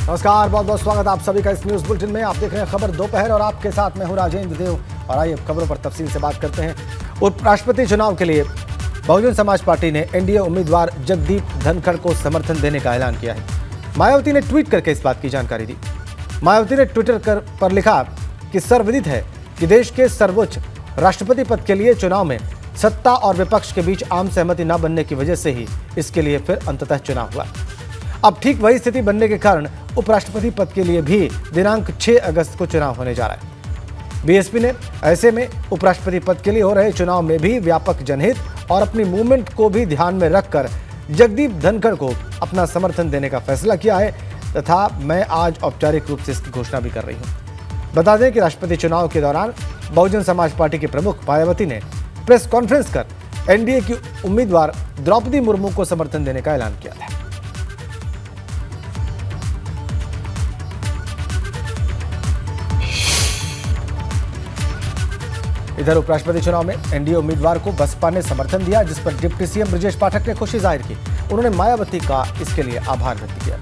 नमस्कार, बहुत बहुत स्वागत आप सभी का इस न्यूज बुलेटिन में। आप देख रहे हैं खबर दोपहर और आपके साथ मैं हूं राजेंद्र देव। और आइए खबरों पर तफसील से बात करते हैं। उपराष्ट्रपति चुनाव के लिए बहुजन समाज पार्टी ने एनडीए उम्मीदवार जगदीप धनखड़ को समर्थन देने का ऐलान किया है। मायावती ने ट्वीट करके इस बात की जानकारी दी। मायावती ने ट्विटर पर लिखा कि सर्वविदित है कि देश के सर्वोच्च राष्ट्रपति पद के लिए चुनाव में सत्ता और विपक्ष के बीच आम सहमति न बनने की वजह से ही इसके लिए फिर अंततः चुनाव हुआ। अब ठीक वही स्थिति बनने के कारण उपराष्ट्रपति पद के लिए भी दिनांक 6 अगस्त को चुनाव होने जा रहा है। बीएसपी ने ऐसे में उपराष्ट्रपति पद के लिए हो रहे चुनाव में भी व्यापक जनहित और अपनी मूवमेंट को भी ध्यान में रखकर जगदीप धनखड़ को अपना समर्थन देने का फैसला किया है तथा मैं आज औपचारिक रूप से इसकी घोषणा भी कर रही हूं। बता दें कि राष्ट्रपति चुनाव के दौरान बहुजन समाज पार्टी के प्रमुख मायावती ने प्रेस कॉन्फ्रेंस कर एनडीए की उम्मीदवार द्रौपदी मुर्मू को समर्थन देने का ऐलान किया था। इधर उपराष्ट्रपति चुनाव में एनडीए उम्मीदवार को बसपा ने समर्थन दिया, जिस पर डिप्टी सीएम ब्रजेश पाठक ने खुशी जाहिर की। उन्होंने मायावती का इसके लिए आभार व्यक्त किया।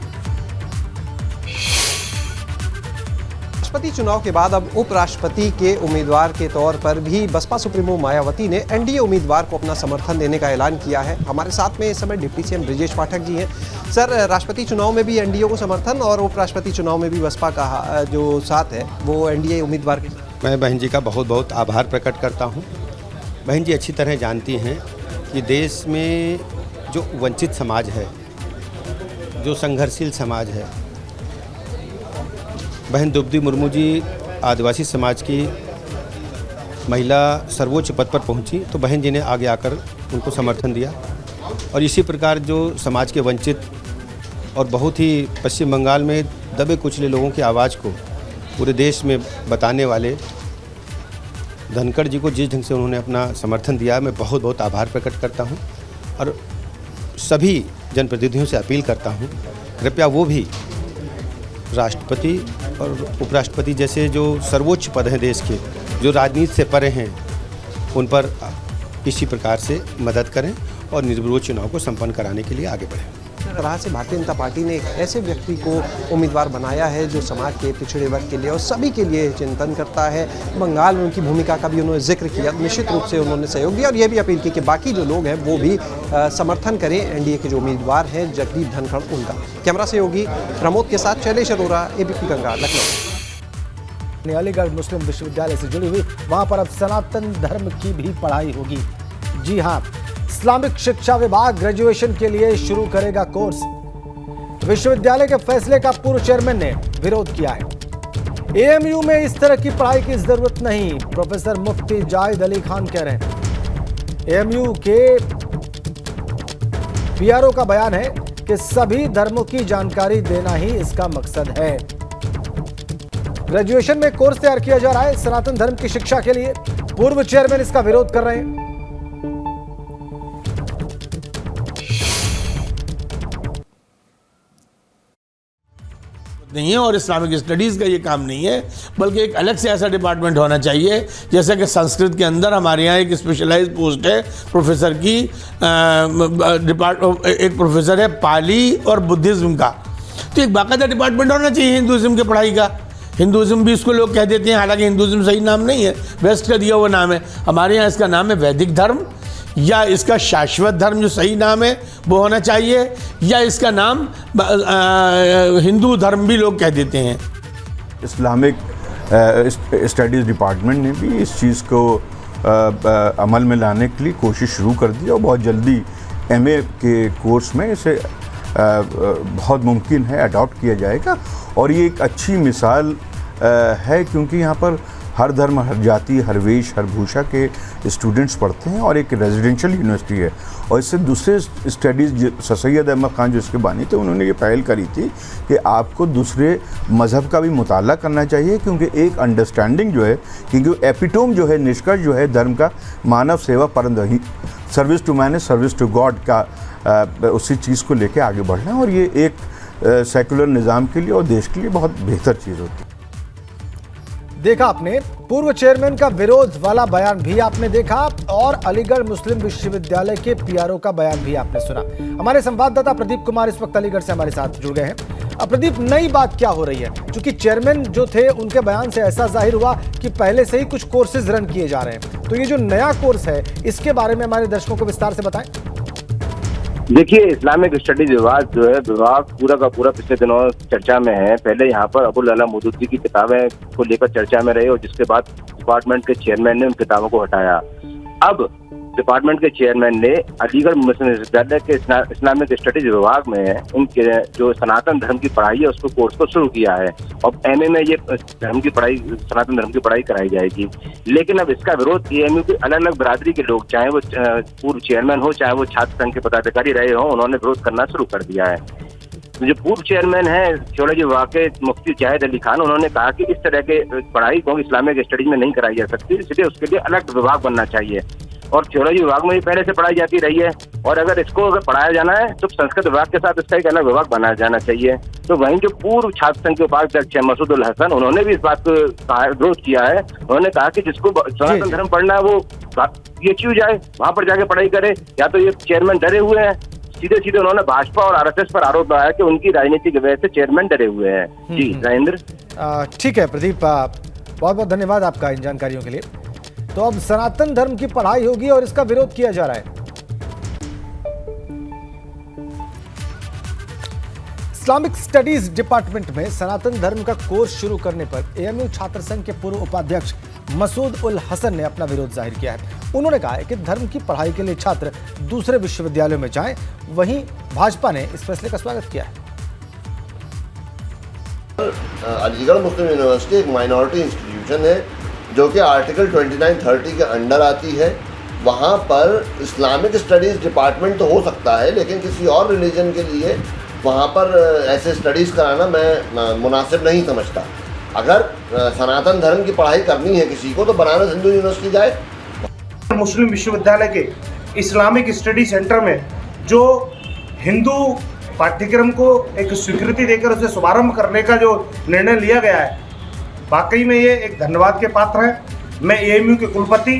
राष्ट्रपति चुनाव के बाद अब उपराष्ट्रपति के उम्मीदवार के तौर पर भी बसपा सुप्रीमो मायावती ने एनडीए उम्मीदवार को अपना समर्थन देने का ऐलान किया है। हमारे साथ में इस समय डिप्टी सीएम ब्रजेश पाठक जी हैं। सर, राष्ट्रपति चुनाव में भी एनडीए को समर्थन और उपराष्ट्रपति चुनाव में भी बसपा का जो साथ है वो एनडीए उम्मीदवार के। मैं बहन जी का बहुत बहुत आभार प्रकट करता हूं। बहन जी अच्छी तरह जानती हैं कि देश में जो वंचित समाज है, जो संघर्षशील समाज है, बहन द्रौपदी मुर्मू जी आदिवासी समाज की महिला सर्वोच्च पद पर पहुंची तो बहन जी ने आगे आकर उनको समर्थन दिया। और इसी प्रकार जो समाज के वंचित और बहुत ही पश्चिम बंगाल में दबे कुचले लोगों की आवाज़ को पूरे देश में बताने वाले धनखड़ जी को जिस ढंग से उन्होंने अपना समर्थन दिया, मैं बहुत बहुत आभार प्रकट करता हूं। और सभी जनप्रतिनिधियों से अपील करता हूं, कृपया वो भी राष्ट्रपति और उपराष्ट्रपति जैसे जो सर्वोच्च पद हैं देश के, जो राजनीति से परे हैं, उन पर इसी प्रकार से मदद करें और निर्विरोध चुनाव को संपन्न कराने के लिए आगे बढ़ें। तरह से भारतीय जनता पार्टी ने एक ऐसे व्यक्ति को उम्मीदवार बनाया है जो समाज के पिछड़े वर्ग के लिए और सभी के लिए चिंतन करता है। बंगाल में उनकी भूमिका का भी उन्होंने जिक्र किया, निश्चित रूप से उन्होंने सहयोग दिया और ये भी अपील की कि बाकी जो लोग हैं वो भी समर्थन करें एनडीए के जो उम्मीदवार हैं जगदीप धनखड़ उनका। कैमरा सहयोगी प्रमोद के साथ शैलेश अरोरा, एबीपी गंगा, लखनऊ। अलीगढ़ मुस्लिम विश्वविद्यालय से जुड़ी हुई वहां पर अब सनातन धर्म की भी पढ़ाई होगी। जी हाँ, इस्लामिक शिक्षा विभाग ग्रेजुएशन के लिए शुरू करेगा कोर्स। विश्वविद्यालय के फैसले का पूर्व चेयरमैन ने विरोध किया है। एएमयू में इस तरह की पढ़ाई की जरूरत नहीं, प्रोफेसर मुफ्ती जाहिद अली खान कह रहे हैं। एएमयू के पीआरओ का बयान है कि सभी धर्मों की जानकारी देना ही इसका मकसद है। ग्रेजुएशन में कोर्स तैयार किया जा रहा है सनातन धर्म की शिक्षा के लिए। पूर्व चेयरमैन इसका विरोध कर रहे हैं। नहीं है और इस्लामिक स्टडीज़ का ये काम नहीं है, बल्कि एक अलग से ऐसा डिपार्टमेंट होना चाहिए। जैसा कि संस्कृत के अंदर हमारे यहाँ एक स्पेशलाइज्ड पोस्ट है प्रोफेसर की, एक प्रोफेसर है पाली और बुद्धिज़्म का, तो एक बाकायदा डिपार्टमेंट होना चाहिए हिंदुज़्म की पढ़ाई का। हिंदुज़्म भी इसको लोग कह देते हैं, हालांकि हिंदुज़्म सही नाम नहीं है, वेस्ट का दिया हुआ नाम है। हमारे यहाँ इसका नाम है वैदिक धर्म, या इसका शाश्वत धर्म जो सही नाम है वो होना चाहिए, या इसका नाम हिंदू धर्म भी लोग कह देते हैं। इस्लामिक स्टडीज़ डिपार्टमेंट ने भी इस चीज़ को अमल में लाने के लिए कोशिश शुरू कर दी और बहुत जल्दी एमए के कोर्स में इसे बहुत मुमकिन है अडॉप्ट किया जाएगा। और ये एक अच्छी मिसाल है क्योंकि यहाँ पर हर धर्म, हर जाति, हर वेश, हर भूषा के स्टूडेंट्स पढ़ते हैं और एक रेजिडेंशियल यूनिवर्सिटी है। और इससे दूसरे स्टडीज़ सैयद अहमद खान जो इसके बानी थे, उन्होंने ये पहल करी थी कि आपको दूसरे मज़हब का भी मुताला करना चाहिए, क्योंकि एक अंडरस्टैंडिंग जो है, क्योंकि एपिटोम जो है, निष्कर्ष जो है धर्म का, मानव सेवा परम, service to man, service to God का, उसी चीज़ को लेके आगे बढ़ना है। और ये एक सेकुलर निज़ाम के लिए और देश के लिए बहुत बेहतर चीज़ होती है। देखा आपने पूर्व चेयरमैन का विरोध वाला बयान भी आपने देखा और अलीगढ़ मुस्लिम विश्वविद्यालय के पीआरओ का बयान भी आपने सुना। हमारे संवाददाता प्रदीप कुमार इस वक्त अलीगढ़ से हमारे साथ जुड़ गए हैं। प्रदीप, नई बात क्या हो रही है? क्योंकि चेयरमैन जो थे उनके बयान से ऐसा जाहिर हुआ कि पहले से ही कुछ कोर्सेज रन किए जा रहे हैं, तो ये जो नया कोर्स है इसके बारे में हमारे दर्शकों को विस्तार से बताएं। देखिए, इस्लामिक स्टडीज विभाग पूरा का पूरा पिछले दिनों चर्चा में है। पहले यहाँ पर अबुल अला मौदूदी की किताबें को लेकर चर्चा में रहे और जिसके बाद डिपार्टमेंट के चेयरमैन ने उन किताबों को हटाया। अब डिपार्टमेंट के चेयरमैन ने अलीगढ़ मुस्लिम विश्वविद्यालय के इस्लामिक स्टडीज विभाग में उनके जो सनातन धर्म की पढ़ाई है उसको कोर्स को शुरू किया है और एमए में ये सनातन धर्म की पढ़ाई कराई जाएगी। लेकिन अब इसका विरोध एएमयू के अलग अलग बिरादरी के लोग, चाहे वो पूर्व चेयरमैन हो चाहे वो छात्र संघ के पदाधिकारी रहे हो, उन्होंने विरोध करना शुरू कर दिया है। जो पूर्व चेयरमैन है थियोलॉजी विभाग के मुफ्ती जाहिद अली खान, उन्होंने कहा कि इस तरह के पढ़ाई को इस्लामिक स्टडीज में नहीं कराई जा सकती, इसलिए उसके लिए अलग विभाग बनना चाहिए। और थियोलॉजी विभाग में भी पहले से पढ़ाई जाती रही है और अगर पढ़ाया जाना है तो संस्कृत विभाग के साथ इसका एक अलग विभाग बनाया जाना चाहिए। तो वहीं जो पूर्व छात्र संघ के उपाध्यक्ष है मसूद उल हसन, उन्होंने भी इस बात को विरोध किया है। उन्होंने कहा कि जिसको सनातन धर्म पढ़ना है वो ये क्यों जाए, वहां पर जाके पढ़ाई करे। या तो ये चेयरमैन डरे हुए हैं, सीधे उन्होंने भाजपा और आरएसएस पर आरोप लगाया कि उनकी राजनीति की वजह से चेयरमैन डरे हुए हैं। जी राजेंद्र। ठीक है प्रदीप, बहुत बहुत धन्यवाद आपका इन जानकारियों के लिए। तो अब सनातन धर्म की पढ़ाई होगी और इसका विरोध किया जा रहा है। इस्लामिक स्टडीज डिपार्टमेंट में सनातन धर्म का कोर्स शुरू करने पर एएमयू छात्र संघ के पूर्व उपाध्यक्ष मसूद उल हसन ने अपना विरोध जाहिर किया है। उन्होंने कहा है कि धर्म की पढ़ाई के लिए छात्र दूसरे विश्वविद्यालयों में जाएं। वहीं भाजपा ने इस फैसले का स्वागत किया है। अलीगढ़ मुस्लिम यूनिवर्सिटी एक माइनॉरिटी इंस्टीट्यूशन है जो कि आर्टिकल 2930 के अंडर आती है। वहाँ पर इस्लामिक स्टडीज़ डिपार्टमेंट तो हो सकता है, लेकिन किसी और रिलीजन के लिए वहाँ पर ऐसे स्टडीज़ कराना मैं मुनासिब नहीं समझता। अगर सनातन धर्म की पढ़ाई करनी है किसी को तो बनारस हिंदू यूनिवर्सिटी जाए। मुस्लिम विश्वविद्यालय के इस्लामिक स्टडी सेंटर में जो हिंदू पाठ्यक्रम को एक स्वीकृति देकर उसे शुभारंभ करने का जो निर्णय लिया गया है, वाकई में ये एक धन्यवाद के पात्र है। मैं एएमयू के कुलपति,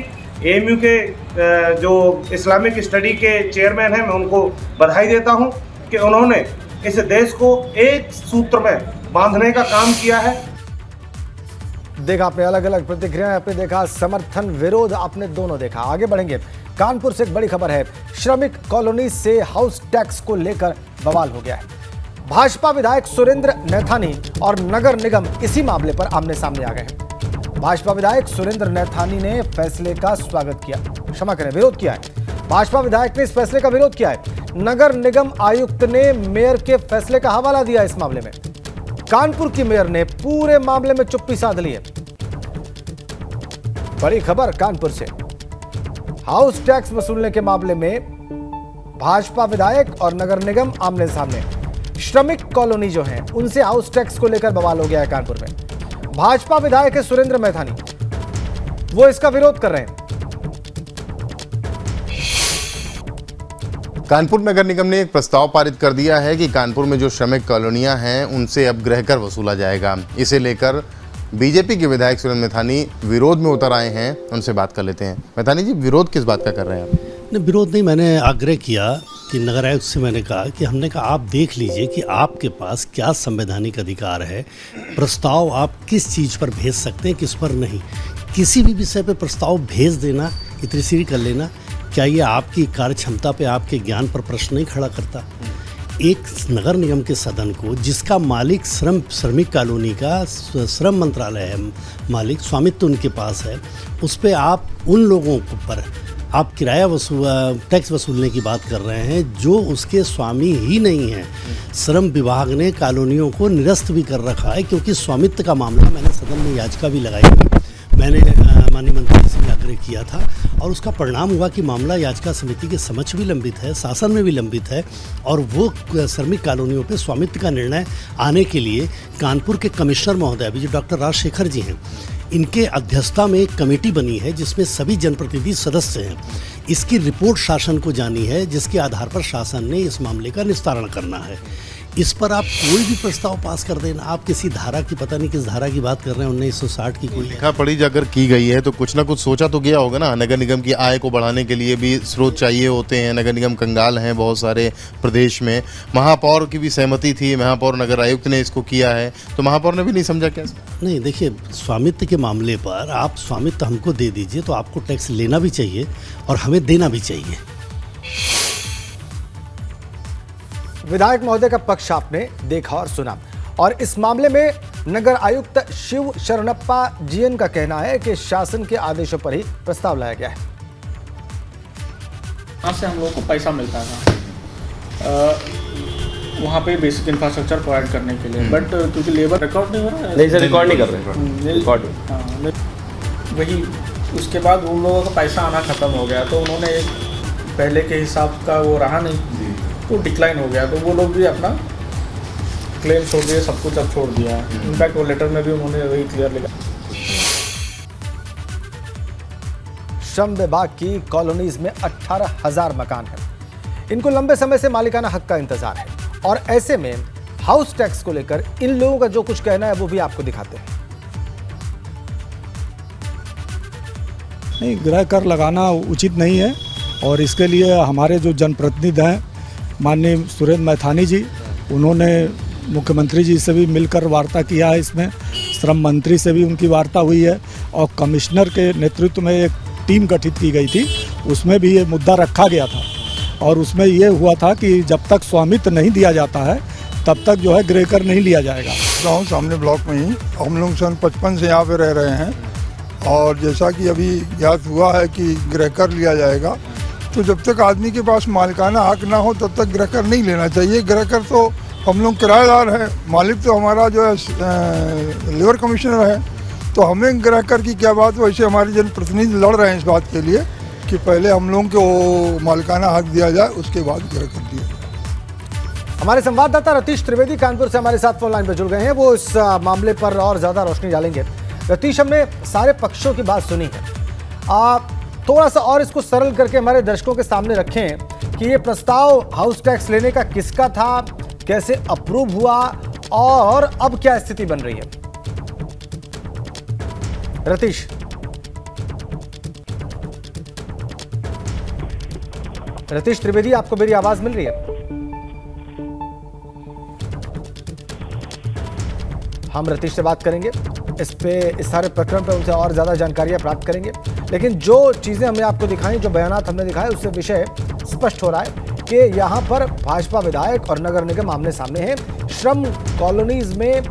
एएमयू के जो इस्लामिक स्टडी के चेयरमैन हैं, मैं उनको बधाई देता हूं कि उन्होंने इस देश को एक सूत्र में बांधने का काम किया है। देखा आपने अलग अलग प्रतिक्रियाएं, आपने देखा समर्थन विरोध, आपने दोनों देखा। आगे बढ़ेंगे। कानपुर से एक बड़ी खबर है। श्रमिक कॉलोनी से हाउस टैक्स को लेकर बवाल हो गया है। भाजपा विधायक सुरेंद्र नैथानी और नगर निगम इसी मामले पर आमने सामने आ गए हैं। भाजपा विधायक सुरेंद्र नैथानी ने फैसले का स्वागत किया, क्षमा करें, विरोध किया है। भाजपा विधायक ने इस फैसले का विरोध किया है। नगर निगम आयुक्त ने मेयर के फैसले का हवाला दिया। इस मामले में कानपुर की मेयर ने पूरे मामले में चुप्पी साध ली है। बड़ी खबर कानपुर से। हाउस टैक्स वसूलने के मामले में भाजपा विधायक और नगर निगम आमने सामने। श्रमिक कॉलोनी जो है उनसे हाउस टैक्स को लेकर बवाल हो गया है कानपुर में। भाजपा विधायक है सुरेंद्र नैथानी, वो इसका विरोध कर रहे हैं। कानपुर नगर निगम ने एक प्रस्ताव पारित कर दिया है कि कानपुर में जो श्रमिक कॉलोनियां हैं उनसे अब गृह कर वसूला जाएगा। इसे लेकर बीजेपी के विधायक सुरेंद्र नैथानी विरोध में उतर आए हैं। उनसे बात कर लेते हैं। नैथानी जी, विरोध किस बात का कर रहे हैं आप? नहीं, विरोध नहीं, मैंने आग्रह किया कि नगर आयुक्त से मैंने कहा कि हमने कहा आप देख लीजिए कि आपके पास क्या संवैधानिक अधिकार है, प्रस्ताव आप किस चीज़ पर भेज सकते हैं, किस पर नहीं। किसी भी विषय पर प्रस्ताव भेज देना, इतनी सीरी कर लेना, क्या ये आपकी कार्य क्षमता पे, आपके ज्ञान पर प्रश्न नहीं खड़ा करता? एक नगर निगम के सदन को, जिसका मालिक श्रमिक कॉलोनी का श्रम मंत्रालय है, मालिक स्वामित्व उनके पास है, उस पर आप उन लोगों पर आप किराया टैक्स वसूलने की बात कर रहे हैं जो उसके स्वामी ही नहीं हैं। श्रम विभाग ने कॉलोनियों को निरस्त भी कर रखा है, क्योंकि स्वामित्व का मामला मैंने सदन में याचिका भी लगाई थी, मैंने माननीय मंत्री से भी आग्रह किया था और उसका परिणाम हुआ कि मामला याचिका समिति के समक्ष भी लंबित है, शासन में भी लंबित है और वो श्रमिक कॉलोनियों पे स्वामित्व का निर्णय आने के लिए कानपुर के कमिश्नर महोदय अभी जो डॉक्टर राजशेखर जी हैं, इनके अध्यक्षता में एक कमेटी बनी है जिसमें सभी जनप्रतिनिधि सदस्य हैं। इसकी रिपोर्ट शासन को जानी है, जिसके आधार पर शासन ने इस मामले का निस्तारण करना है। इस पर आप कोई भी प्रस्ताव पास कर देना, आप किसी धारा की, पता नहीं किस धारा की बात कर रहे हैं, 1960 की कोई लिखा पढ़ी अगर की गई है तो कुछ ना कुछ सोचा तो गया होगा ना। नगर निगम की आय को बढ़ाने के लिए भी स्रोत चाहिए होते हैं। नगर निगम कंगाल हैं बहुत सारे प्रदेश में। महापौर की भी सहमति थी, महापौर नगर आयुक्त ने इसको किया है, तो महापौर ने भी नहीं समझा क्या? नहीं, देखिए, स्वामित्व के मामले पर आप स्वामित्व हमको दे दीजिए तो आपको टैक्स लेना भी चाहिए और हमें देना भी चाहिए। विधायक महोदय का पक्ष आपने देखा और सुना, और इस मामले में नगर आयुक्त शिव शरणप्पा जीएन का कहना है कि शासन के आदेशों पर ही प्रस्ताव लाया गया है। वहाँ से हम लोगों को पैसा मिलता था वहाँ पे बेसिक इंफ्रास्ट्रक्चर प्रोवाइड करने के लिए, बट क्योंकि लेबर रिकॉर्ड नहीं हो रहा है। नहीं सर, रिकॉर्ड नहीं कर रहे रिकॉर्ड। हाँ, वही उसके बाद उन लोगों का पैसा आना ख़त्म हो गया, तो उन्होंने पहले के हिसाब का वो रहा नहीं, तो डिक्लाइन हो गया, तो वो लोग भी अपना क्लेम छोड़ दिए, सब कुछ अब छोड़ दिया है। इनफैक्ट वो लेटर में भी उन्होंने वही क्लियर लिखा। श्रम विभाग की कॉलोनीज में 18,000 मकान हैं। इनको लंबे समय से मालिकाना हक का इंतजार है, और ऐसे में हाउस टैक्स को लेकर इन लोगों का जो कुछ कहना है वो भी आपको दिखाते हैं। नहीं, गृह कर लगाना उचित नहीं है, और इसके लिए हमारे जो जनप्रतिनिधि हैं माननीय सुरेंद्र मैथानी जी, उन्होंने मुख्यमंत्री जी से भी मिलकर वार्ता किया है। इसमें श्रम मंत्री से भी उनकी वार्ता हुई है, और कमिश्नर के नेतृत्व में एक टीम गठित की गई थी, उसमें भी ये मुद्दा रखा गया था, और उसमें ये हुआ था कि जब तक स्वामित्व नहीं दिया जाता है तब तक जो है गृह कर नहीं लिया जाएगा। गाँव सामने ब्लॉक में ही हम लोग सन 55 से यहाँ पे रह रहे हैं, और जैसा कि अभी ज्ञात हुआ है कि गृह कर लिया जाएगा, तो जब तक आदमी के पास मालिकाना हक ना हो तब तक गृह कर नहीं लेना चाहिए। गृह कर तो हम लोग किराएदार हैं, मालिक तो हमारा जो है लेबर कमिश्नर है, तो हमें गृह कर की क्या बात। वैसे हमारे जनप्रतिनिधि लड़ रहे हैं इस बात के लिए कि पहले हम लोगों को मालिकाना हक दिया जाए, उसके बाद गृह कर दिया। हमारे संवाददाता रतीश त्रिवेदी कानपुर से हमारे साथ फोन लाइन पर जुड़ गए हैं, वो इस मामले पर और ज्यादा रोशनी डालेंगे। रतीश, हमने सारे पक्षों की बात सुनी है, आप थोड़ा सा और इसको सरल करके हमारे दर्शकों के सामने रखें कि ये प्रस्ताव हाउस टैक्स लेने का किसका था, कैसे अप्रूव हुआ, और अब क्या स्थिति बन रही है। रतीश। रतीश त्रिवेदी, आपको मेरी आवाज मिल रही है? हम रतीश से बात करेंगे इस सारे प्रकरण पर, उनसे और ज्यादा जानकारियां प्राप्त करेंगे, लेकिन जो चीजें हमने आपको दिखाई, जो बयानात हमने दिखाए, उससे विषय स्पष्ट हो रहा है कि यहां पर भाजपा विधायक और नगर निगम आमने सामने हैं। श्रम कॉलोनीज में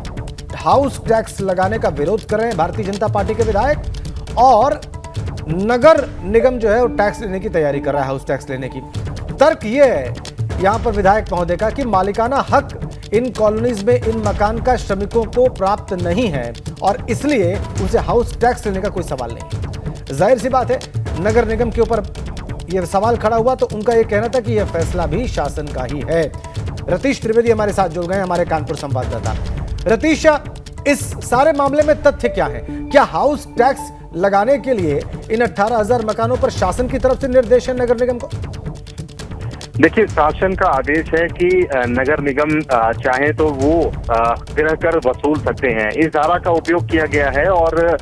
हाउस टैक्स लगाने का विरोध कर रहे हैं भारतीय जनता पार्टी के विधायक, और नगर निगम जो है वो टैक्स लेने की तैयारी कर रहा है, हाउस टैक्स लेने की। तर्क ये है यहां पर विधायक महोदय का कि मालिकाना हक इन कॉलोनीज में इन मकान का श्रमिकों को प्राप्त नहीं है, और इसलिए उनसे हाउस टैक्स लेने का कोई सवाल नहीं। जाहिर सी बात है, नगर निगम के ऊपर यह सवाल खड़ा हुआ तो उनका यह कहना था कि यह फैसला भी शासन का ही है। रतीश त्रिवेदी हमारे साथ जुड़ गए, हमारे कानपुर संवाददाता। रतीश, इस सारे मामले में तथ्य क्या है? क्या हाउस टैक्स लगाने के लिए इन 18,000 मकानों पर शासन की तरफ से निर्देश है नगर निगम को? देखिए, शासन का आदेश है कि नगर निगम चाहे तो वो गृह कर वसूल सकते हैं। इस धारा का उपयोग किया गया है, और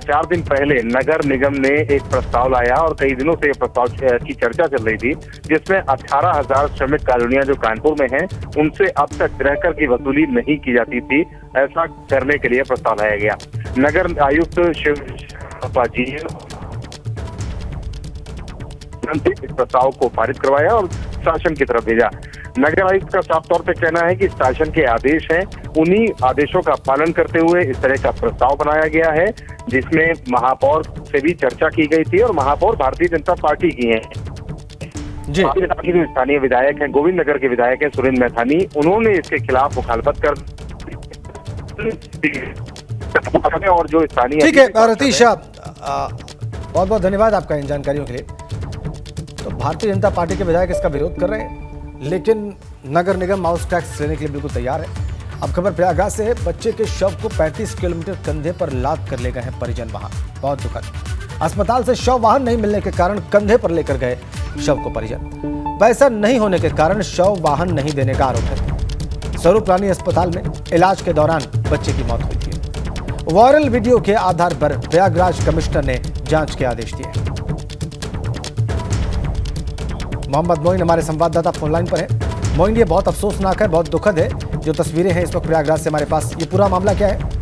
4 दिन पहले नगर निगम ने एक प्रस्ताव लाया, और कई दिनों से प्रस्ताव की चर्चा चल रही थी, जिसमें 18,000 श्रमिक कॉलोनियां जो कानपुर में हैं, उनसे अब तक गृह कर की वसूली नहीं की जाती थी। ऐसा करने के लिए प्रस्ताव लाया गया। नगर आयुक्त शिव शरणप्पा जी इस प्रस्ताव को पारित करवाया और शासन की तरफ भेजा। नगर आयुक्त का साफ तौर पे कहना है कि शासन के आदेश हैं, उन्हीं आदेशों का पालन करते हुए इस तरह का प्रस्ताव बनाया गया है, जिसमें महापौर से भी चर्चा की गई थी, और महापौर भारतीय जनता पार्टी की हैं। भारतीय जनता पार्टी के स्थानीय विधायक हैं, गोविंद नगर के विधायक हैं सुरेंद्र मैथानी, उन्होंने इसके खिलाफ मुखालफत कर, और जो स्थानीय। ठीक है रतीश, बहुत बहुत धन्यवाद आपका इन जानकारियों के लिए। तो भारतीय जनता पार्टी के विधायक इसका विरोध कर रहे हैं, लेकिन नगर निगम हाउस टैक्स लेने के लिए बिल्कुल तैयार है। अब खबर प्रयागराज से है, बच्चे के शव को 35 किलोमीटर कंधे पर लाद कर ले गए हैं परिजन वहां। बहुत दुखद। अस्पताल से शव वाहन नहीं मिलने के कारण कंधे पर लेकर गए शव को परिजन। पैसा नहीं होने के कारण शव वाहन नहीं देने का आरोप है। स्वरूप रानी अस्पताल में इलाज के दौरान बच्चे की मौत हुई थी। वायरल वीडियो के आधार पर प्रयागराज कमिश्नर ने जांच के आदेश दिए। मोहम्मद मोइन हमारे संवाददाता फोनलाइन पर है। मोइन, ये बहुत अफसोसनाक है, बहुत दुखद है जो तस्वीरें हैं इस वक्त प्रयागराज से हमारे पास। ये पूरा मामला क्या है?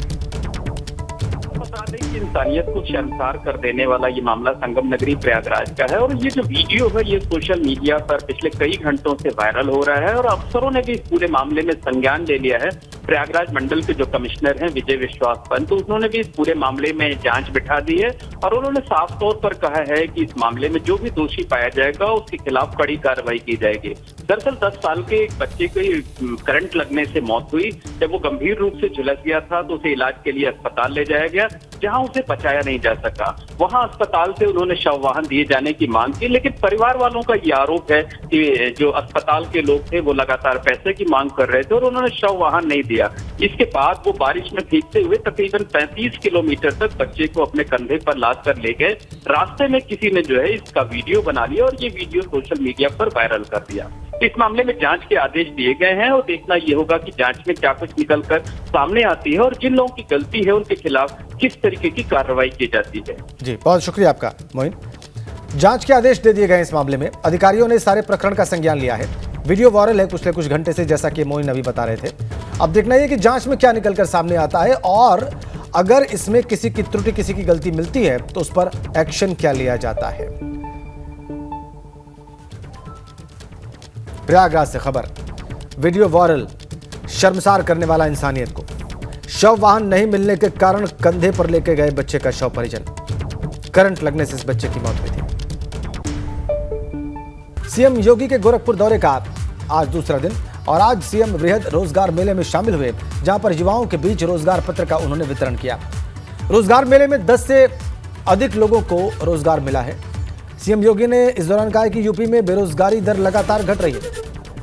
इंसानियत को शर्मसार कर देने वाला ये मामला संगम नगरी प्रयागराज का है और ये जो वीडियो है ये सोशल मीडिया पर पिछले कई घंटों से वायरल हो रहा है और अफसरों ने भी इस पूरे मामले में संज्ञान ले लिया है। प्रयागराज मंडल के जो कमिश्नर हैं विजय विश्वास पंत, उन्होंने भी इस पूरे मामले में जांच बिठा दी है और उन्होंने साफ तौर पर कहा है कि इस मामले में जो भी दोषी पाया जाएगा उसके खिलाफ कड़ी कार्रवाई की जाएगी। दरअसल 10 साल के एक बच्चे को करंट लगने से मौत हुई। जब वो गंभीर रूप से झुलस गया था तो उसे इलाज के लिए अस्पताल ले जाया गया, जहां उसे बचाया नहीं जा सका। वहां अस्पताल से उन्होंने शव वाहन दिए जाने की मांग की, लेकिन परिवार वालों का ये आरोप है कि जो अस्पताल के लोग थे वो लगातार पैसे की मांग कर रहे थे और उन्होंने शव वाहन नहीं दिया। इसके बाद वो बारिश में भीगते हुए तकरीबन 35 किलोमीटर तक बच्चे को अपने कंधे पर लाद कर ले गए। रास्ते में किसी ने जो है इसका वीडियो बना लिया और ये वीडियो सोशल मीडिया पर वायरल कर दिया। इस मामले में जांच के आदेश दिए गए हैं और देखना ये होगा कि जांच में क्या कुछ निकल कर सामने आती है और जिन लोगों की गलती है उनके खिलाफ किस तरीके की कार्रवाई की जाती है। जी, बहुत शुक्रिया आपका मोइन। जांच के आदेश दे दिए गए इस मामले में। अधिकारियों ने सारे प्रकरण का संज्ञान लिया है। वीडियो वायरल है पिछले कुछ घंटे से, जैसा कि मोइन अभी बता रहे थे। अब देखना है कि जांच में क्या निकलकर सामने आता है और अगर इसमें किसी की त्रुटि, किसी की गलती मिलती है तो उस पर एक्शन क्या लिया जाता है। प्रयागराज से खबर, वीडियो वायरल, शर्मसार करने वाला इंसानियत को। शव वाहन नहीं मिलने के कारण कंधे पर लेके गए बच्चे का शव परिजन। करंट लगने से इस बच्चे की मौत हुई थी। सीएम योगी के गोरखपुर दौरे का आज दूसरा दिन और आज सीएम वृहद रोजगार मेले में शामिल हुए, जहां पर युवाओं के बीच रोजगार पत्र का उन्होंने वितरण किया। रोजगार मेले में 10 से अधिक लोगों को रोजगार मिला है। सीएम योगी ने इस दौरान कहा कि यूपी में बेरोजगारी दर लगातार घट रही है।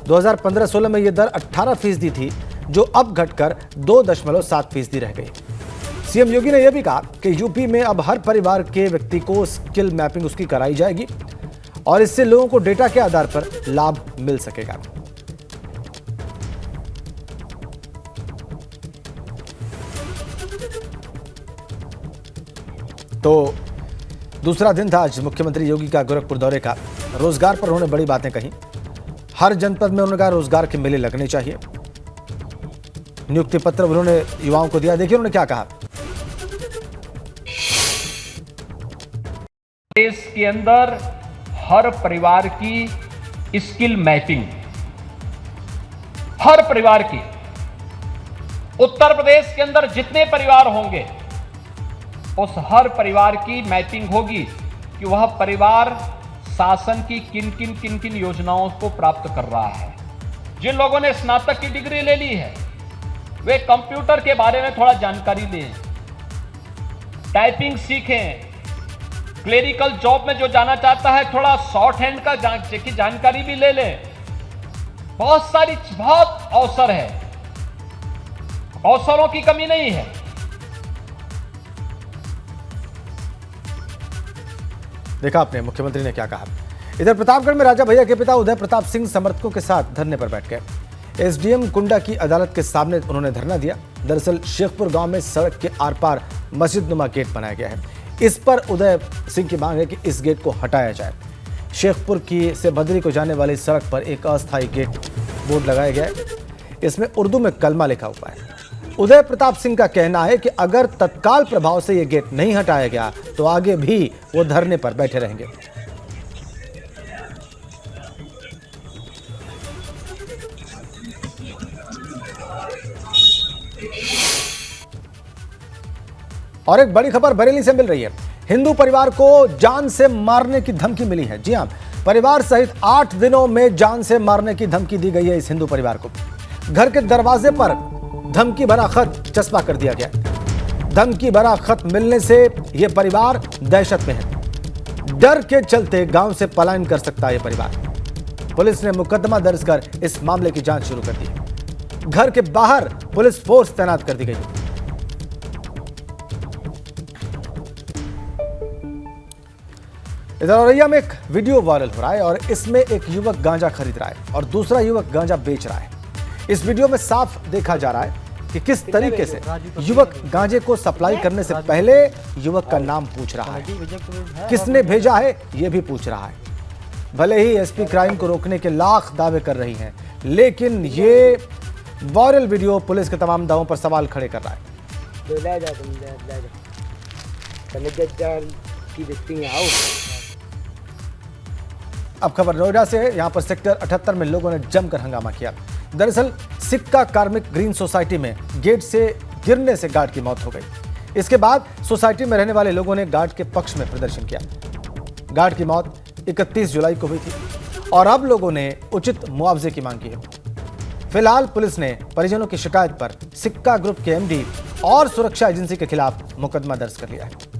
2015-16 में यह दर 18% थी, जो अब घटकर 2.7% रह गई। सीएम योगी ने यह भी कहा कि यूपी में अब हर परिवार के व्यक्ति को स्किल मैपिंग उसकी कराई जाएगी और इससे लोगों को डेटा के आधार पर लाभ मिल सकेगा। तो दूसरा दिन था आज मुख्यमंत्री योगी का गोरखपुर दौरे का। रोजगार पर उन्होंने बड़ी बातें कही। हर जनपद में उन्होंने कहा रोजगार के मेले लगने चाहिए। नियुक्ति पत्र उन्होंने युवाओं को दिया। देखिए उन्होंने क्या कहा। देश के अंदर हर परिवार की स्किल मैपिंग, हर परिवार की, उत्तर प्रदेश के अंदर जितने परिवार होंगे उस हर परिवार की मैपिंग होगी कि वह परिवार शासन की किन किन योजनाओं को प्राप्त कर रहा है। जिन लोगों ने स्नातक की डिग्री ले ली है वे कंप्यूटर के बारे में थोड़ा जानकारी लें, टाइपिंग सीखें। क्लेरिकल जॉब में जो जाना चाहता है थोड़ा शॉर्ट हैंड का की जानकारी भी ले लें। बहुत अवसर है, अवसरों की कमी नहीं है। देखा आपने मुख्यमंत्री ने क्या कहा। इधर प्रतापगढ़ में राजा भैया के पिता उदय प्रताप सिंह समर्थकों के साथ धरने पर बैठ गए। एसडीएम कुंडा की अदालत के सामने उन्होंने धरना दिया। दरअसल शेखपुर गांव में सड़क के आर पार मस्जिद नुमा गेट बनाया गया है। इस पर उदय सिंह की मांग है कि इस गेट को हटाया जाए। शेखपुर की से बद्री को जाने वाली सड़क पर एक अस्थायी गेट बोर्ड लगाया गया है। इसमें उर्दू में कलमा लिखा हुआ है। उदय प्रताप सिंह का कहना है कि अगर तत्काल प्रभाव से यह गेट नहीं हटाया गया तो आगे भी वो धरने पर बैठे रहेंगे। और एक बड़ी खबर बरेली से मिल रही है। हिंदू परिवार को जान से मारने की धमकी मिली है। जी हां, परिवार सहित 8 दिनों में जान से मारने की धमकी दी गई है इस हिंदू परिवार को। घर के दरवाजे पर धमकी भरा खत चस्पा कर दिया गया। धमकी भरा खत मिलने से यह परिवार दहशत में है। डर के चलते गांव से पलायन कर सकता है यह परिवार। पुलिस ने मुकदमा दर्ज कर इस मामले की जांच शुरू कर दी। घर के बाहर पुलिस फोर्स तैनात कर दी गई। इधर औरैया में एक वीडियो वायरल हो रहा है और इसमें एक युवक गांजा खरीद रहा है और दूसरा युवक गांजा बेच रहा है। इस वीडियो में साफ देखा जा रहा है कि किस तरीके से युवक गांजे को सप्लाई करने से पहले युवक का नाम पूछ रहा है, किसने भेजा है यह भी पूछ रहा है। भले ही एसपी क्राइम को रोकने के लाख दावे कर रही हैं, लेकिन ये वायरल वीडियो पुलिस के तमाम दावों पर सवाल खड़े कर रहा है। अब खबर नोएडा से। यहां पर सेक्टर 78 में लोगों ने जमकर हंगामा किया। दरअसल सिक्का कार्मिक ग्रीन सोसाइटी में गेट से गिरने से गार्ड की मौत हो गई। इसके बाद सोसाइटी में रहने वाले लोगों ने गार्ड के पक्ष में प्रदर्शन किया। गार्ड की मौत 31 जुलाई को हुई थी और अब लोगों ने उचित मुआवजे की मांग की है। फिलहाल पुलिस ने परिजनों की शिकायत पर सिक्का ग्रुप के एमडी और सुरक्षा एजेंसी के खिलाफ मुकदमा दर्ज कर लिया है।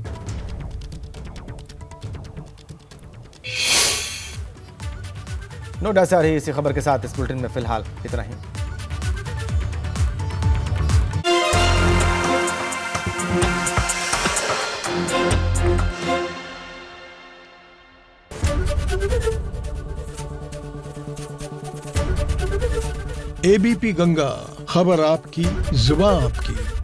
नोएडा से आ रही इसी खबर के साथ इस बुलेटिन में फिलहाल इतना ही। एबीपी गंगा, खबर आपकी, जुबान आपकी।